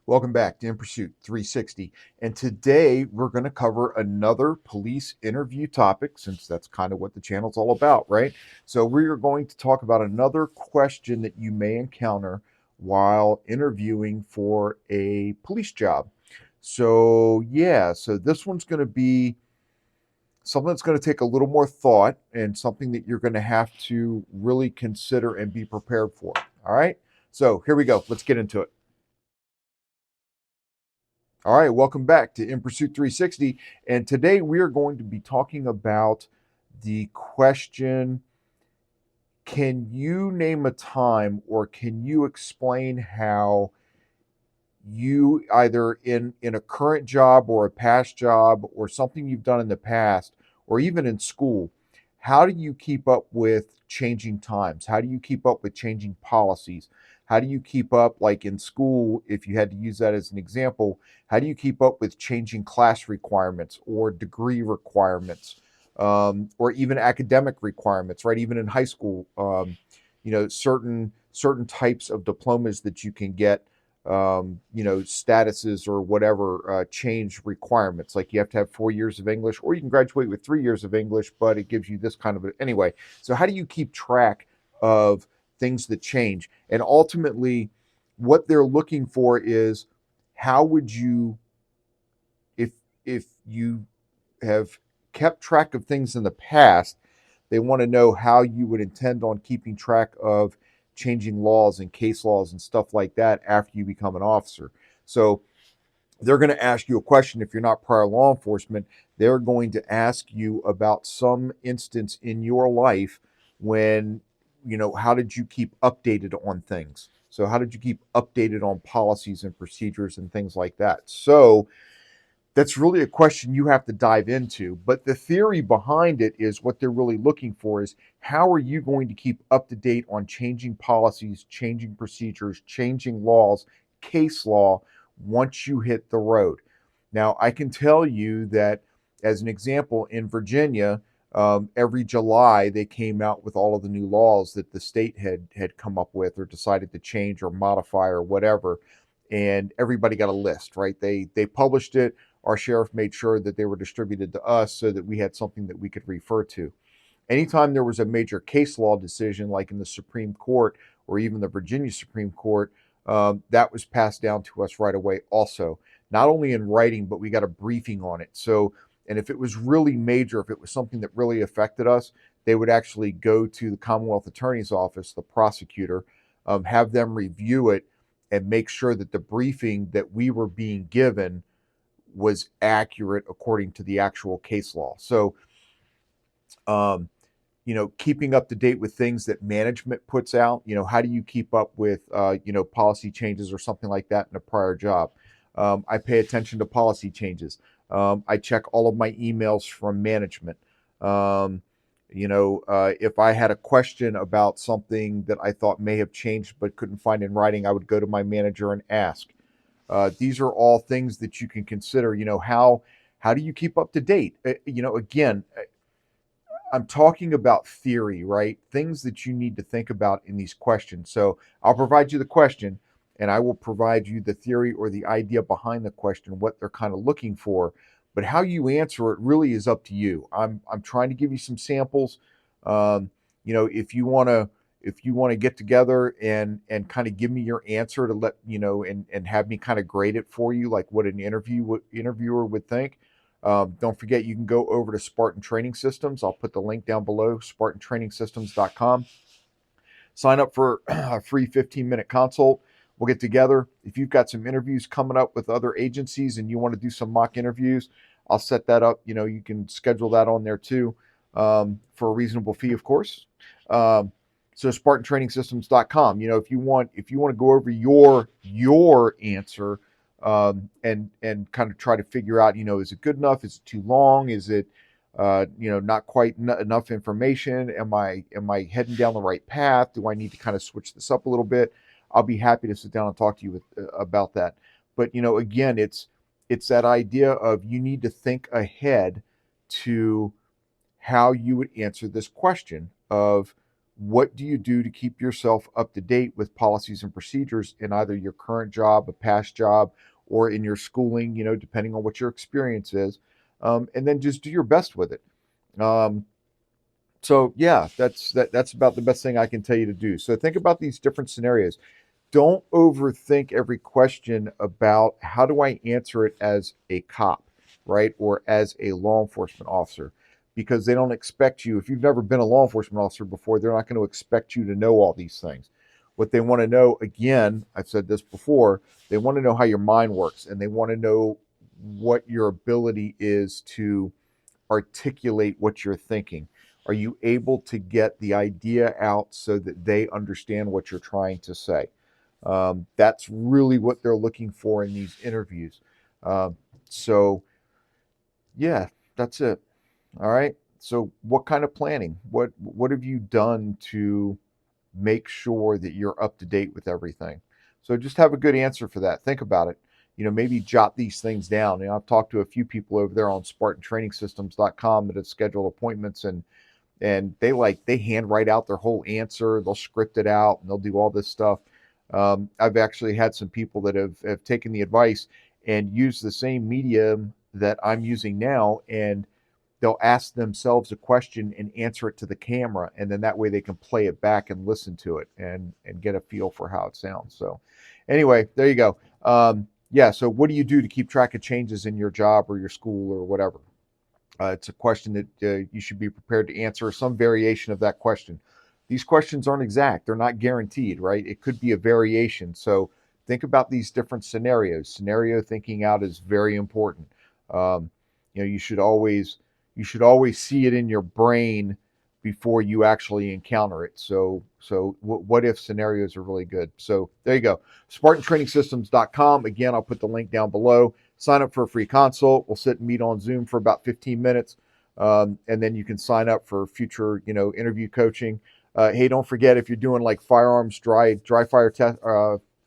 Welcome back to In Pursuit 360. And today we're going to cover another police interview topic, since that's kind of what the channel's all about, right? So we are going to talk about another question that you may encounter while interviewing for a police job. So this one's going to be something that's going to take a little more thought and something that you're going to have to really consider and be prepared for. All right. So here we go. Let's get into it. All right, welcome back to In Pursuit 360. And today we are going to be talking about the question: can you name a time or can you explain how you, either in a current job or a past job or something you've done in the past or even in school, how do you keep up with changing times? How do you keep up with changing policies? How do you keep up, like in school, if you had to use that as an example, how do you keep up with changing class requirements or degree requirements, or even academic requirements, right? Even in high school, certain types of diplomas that you can get, statuses or whatever, change requirements. Like you have to have 4 years of English, or you can graduate with 3 years of English, but it gives you this kind of anyway. So how do you keep track of things that change? And ultimately, what they're looking for is, how would you, if you have kept track of things in the past, they want to know how you would intend on keeping track of changing laws and case laws and stuff like that after you become an officer. So they're going to ask you a question. If you're not prior law enforcement, they're going to ask you about some instance in your life when, how did you keep updated on things? So, how did you keep updated on policies and procedures and things like that? So, that's really a question you have to dive into. But the theory behind it is, what they're really looking for is, how are you going to keep up to date on changing policies, changing procedures, changing laws, case law once you hit the road? Now, I can tell you that, as an example, in Virginia, every July they came out with all of the new laws that the state had come up with or decided to change or modify or whatever, and everybody got a list, right? They published it. Our sheriff made sure that they were distributed to us so that we had something that we could refer to. Anytime there was a major case law decision, like in the Supreme Court or even the Virginia Supreme Court, that was passed down to us right away, also. Not only in writing, but we got a briefing on it. So, and if it was really major, if it was something that really affected us, they would actually go to the Commonwealth Attorney's Office, the prosecutor, have them review it and make sure that the briefing that we were being given was accurate according to the actual case law. So, um, keeping up to date with things that management puts out. How do you keep up with, policy changes or something like that in a prior job? I pay attention to policy changes. I check all of my emails from management. If I had a question about something that I thought may have changed but couldn't find in writing, I would go to my manager and ask. These are all things that you can consider. How do you keep up to date? Again, I'm talking about theory, right? Things that you need to think about in these questions. So I'll provide you the question, and I will provide you the theory or the idea behind the question, what they're kind of looking for. But how you answer it really is up to you. I'm trying to give you some samples. If you want to get together and kind of give me your answer, to let and have me kind of grade it for you, like what an interviewer would think. Don't forget, you can go over to Spartan Training Systems. I'll put the link down below, spartantrainingsystems.com. Sign up for a free 15-minute consult. We'll get together. If you've got some interviews coming up with other agencies and you want to do some mock interviews, I'll set that up. You can schedule that on there too, for a reasonable fee, of course. So spartantrainingsystems.com. If you want to go over your answer, and kind of try to figure out, is it good enough? Is it too long? Is it, not quite enough information? Am I heading down the right path? Do I need to kind of switch this up a little bit? I'll be happy to sit down and talk to you about that. But again, it's that idea of, you need to think ahead to how you would answer this question of, What do you do to keep yourself up to date with policies and procedures in either your current job, a past job, or in your schooling, depending on what your experience is. And then just do your best with it. Um, so yeah, that's about the best thing I can tell you to do. So think about these different scenarios. Don't overthink every question about how do I answer it as a cop, right? Or as a law enforcement officer, because they don't expect you, if you've never been a law enforcement officer before, they're not going to expect you to know all these things. What they want to know, again, I've said this before, they want to know how your mind works, and they want to know what your ability is to articulate what you're thinking. Are you able to get the idea out so that they understand what you're trying to say? That's really what they're looking for in these interviews. So, yeah, that's it. All right. So, what kind of planning? What have you done to make sure that you're up to date with everything? So, just have a good answer for that. Think about it. Maybe jot these things down. I've talked to a few people over there on SpartanTrainingSystems.com that have scheduled appointments, and they handwrite out their whole answer. They'll script it out and they'll do all this stuff. I've actually had some people that have taken the advice and used the same medium that I'm using now, and they'll ask themselves a question and answer it to the camera, and then that way they can play it back and listen to it and get a feel for how it sounds. So anyway, there you go. Yeah, so what do you do to keep track of changes in your job or your school or whatever? It's a question that you should be prepared to answer, some variation of that question. These questions aren't exact, they're not guaranteed, right? It could be a variation. So think about these different scenarios. Scenario thinking out is very important. Um, you should always see it in your brain before you actually encounter it. So what if scenarios are really good. So there you go. SpartanTrainingSystems.com. Again, I'll put the link down below. Sign up for a free consult. We'll sit and meet on Zoom for about 15 minutes. And then you can sign up for future, interview coaching. Hey, don't forget, if you're doing like firearms, dry fire test,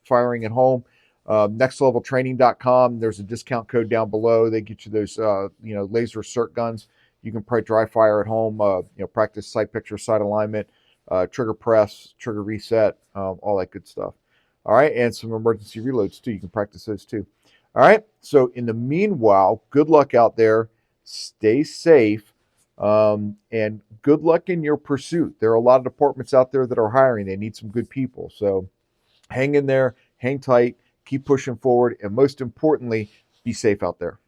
firing at home, nextleveltraining.com. There's a discount code down below. They get you those, laser cert guns. You can probably dry fire at home, practice sight picture, sight alignment, trigger press, trigger reset, all that good stuff. All right. And some emergency reloads too. You can practice those too. All right. So in the meanwhile, good luck out there. Stay safe. And good luck in your pursuit. There are a lot of departments out there that are hiring. They need some good people. So hang in there, hang tight, keep pushing forward, and most importantly, be safe out there.